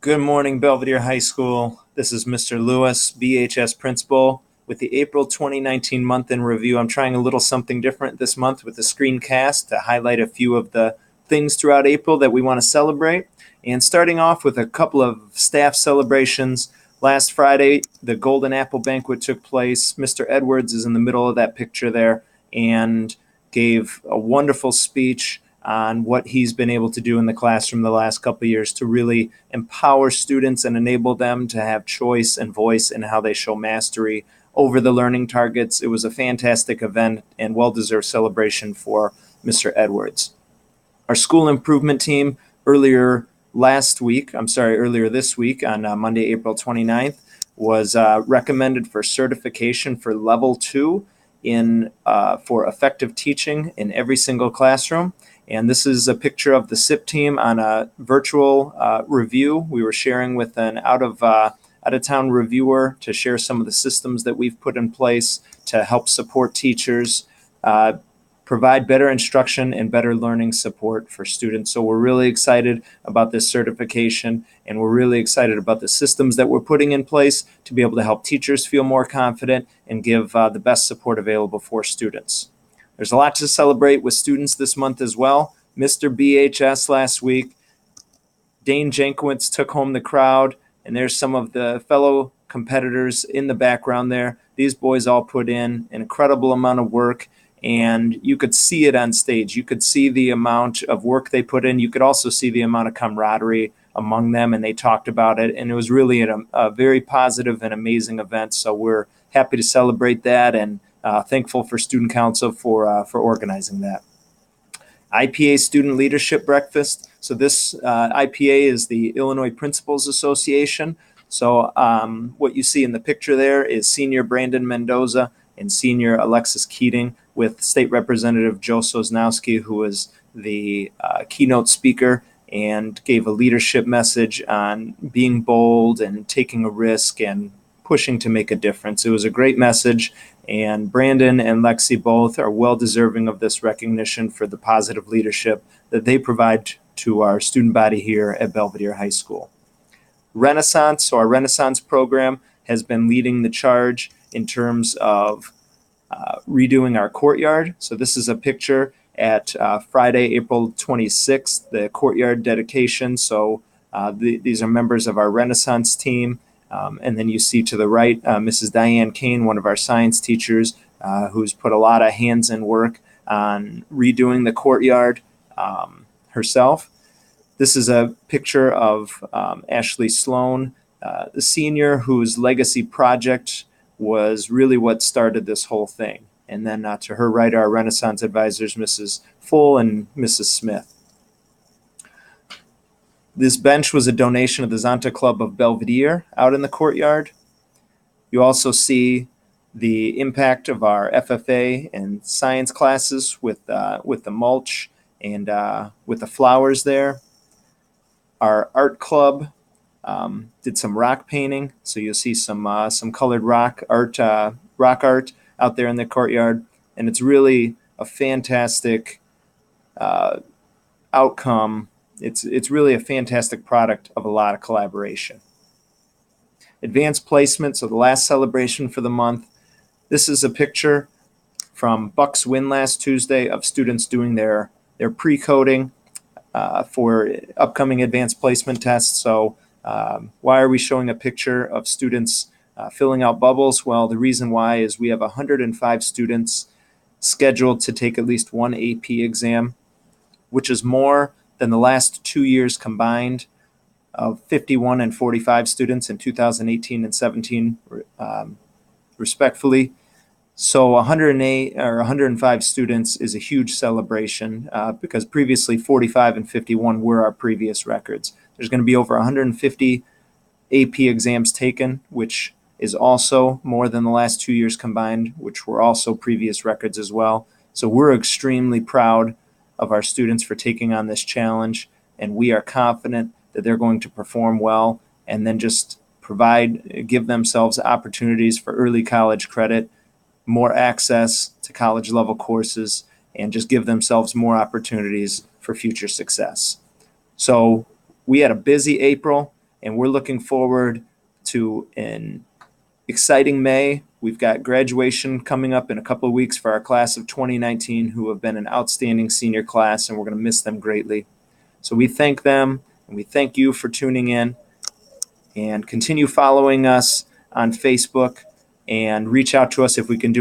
Good morning, Belvedere High School. This is Mr. Lewis, BHS Principal, with the April 2019 month in review. I'm trying a little something different this month with a screencast to highlight a few of the things throughout April that we want to celebrate. And starting off with a couple of staff celebrations. Last Friday, the Golden Apple Banquet took place. Mr. Edwards is in the middle of that picture there and gave a wonderful speech on what he's been able to do in the classroom the last couple of years to really empower students and enable them to have choice and voice in how they show mastery over the learning targets. It was a fantastic event and well-deserved celebration for Mr. Edwards. Our school improvement team earlier this week on Monday, April 29th, was recommended for certification for level 2 for effective teaching in every single classroom. And this is a picture of the SIP team on a virtual review. We were sharing with an out-of-town reviewer to share some of the systems that we've put in place to help support teachers, provide better instruction and better learning support for students. So we're really excited about this certification, and we're really excited about the systems that we're putting in place to be able to help teachers feel more confident and give the best support available for students. There's a lot to celebrate with students this month as well. Mr. BHS last week, Dane Jankowitz took home the crowd, and there's some of the fellow competitors in the background there. These boys all put in an incredible amount of work, and you could see it on stage. You could see the amount of work they put in. You could also see the amount of camaraderie among them, and they talked about it, and it was really a very positive and amazing event. So we're happy to celebrate that, and thankful for Student Council for organizing that. IPA Student Leadership Breakfast. So this IPA is the Illinois Principals Association. So what you see in the picture there is Senior Brandon Mendoza and Senior Alexis Keating with State Representative Joe Sosnowski, who was the keynote speaker and gave a leadership message on being bold and taking a risk and pushing to make a difference. It was a great message, and Brandon and Lexi both are well deserving of this recognition for the positive leadership that they provide to our student body here at Belvedere High School. Renaissance, so our Renaissance program has been leading the charge in terms of redoing our courtyard. So this is a picture at Friday, April 26th, the courtyard dedication. So these are members of our Renaissance team. And then you see to the right, Mrs. Diane Kane, one of our science teachers, who's put a lot of hands-in work on redoing the courtyard herself. This is a picture of Ashley Sloan, the senior, whose legacy project was really what started this whole thing. And then to her right, our Renaissance advisors, Mrs. Full and Mrs. Smith. This bench was a donation of the Zonta Club of Belvedere out in the courtyard. You also see the impact of our FFA and science classes with the mulch and with the flowers there. Our art club did some rock painting, so you'll see some colored rock art out there in the courtyard, and it's really a fantastic outcome. It's really a fantastic product of a lot of collaboration. Advanced placement, so the last celebration for the month. This is a picture from Buck's Win last Tuesday of students doing their pre-coding for upcoming advanced placement tests. So why are we showing a picture of students filling out bubbles? Well, the reason why is we have 105 students scheduled to take at least one AP exam, which is more than the last 2 years combined of 51 and 45 students in 2018 and 17, respectfully. So 108 or 105 students is a huge celebration because previously 45 and 51 were our previous records. There's going to be over 150 AP exams taken, which is also more than the last 2 years combined, which were also previous records as well. So we're extremely proud of our students for taking on this challenge, and we are confident that they're going to perform well and then just give themselves opportunities for early college credit, more access to college level courses, and just give themselves more opportunities for future success. So we had a busy April. And we're looking forward to an exciting May. We've got graduation coming up in a couple of weeks for our class of 2019, who have been an outstanding senior class, and we're going to miss them greatly. So we thank them, and we thank you for tuning in, and continue following us on Facebook and reach out to us if we can do